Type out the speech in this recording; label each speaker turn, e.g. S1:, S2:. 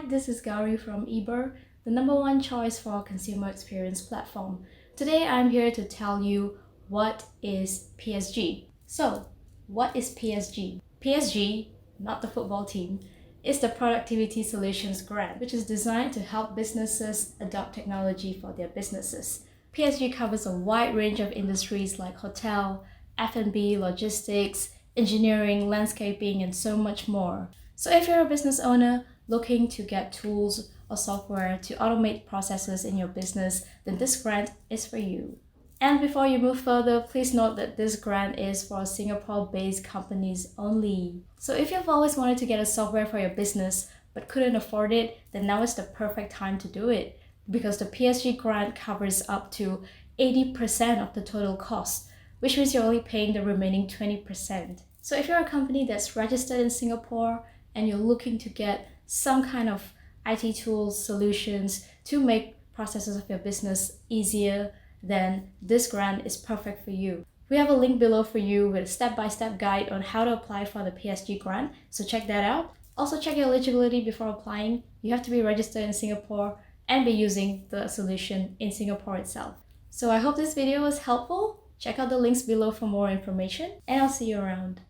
S1: this is Gauri from Eber, the #1 choice for consumer experience platform. Today I'm here to tell you what is PSG. So, what is PSG? PSG, not the football team, is the Productivity Solutions Grant, which is designed to help businesses adopt technology for their businesses. PSG covers a wide range of industries like hotel, F&B, logistics, engineering, landscaping, and so much more. So if you're a business owner looking to get tools or software to automate processes in your business, then this grant is for you. And before you move further, please note that this grant is for Singapore-based companies only. So if you've always wanted to get a software for your business but couldn't afford it, then now is the perfect time to do it, because the PSG grant covers up to 80% of the total cost, which means you're only paying the remaining 20%. So if you're a company that's registered in Singapore and you're looking to get some kind of IT tools, solutions to make processes of your business easier, then this grant is perfect for you. We have a link below for you with a step-by-step guide on how to apply for the PSG grant, so check that out. Also check your eligibility before applying. You have to be registered in Singapore and be using the solution in Singapore itself. So I hope this video was helpful. Check out the links below for more information, and I'll see you around.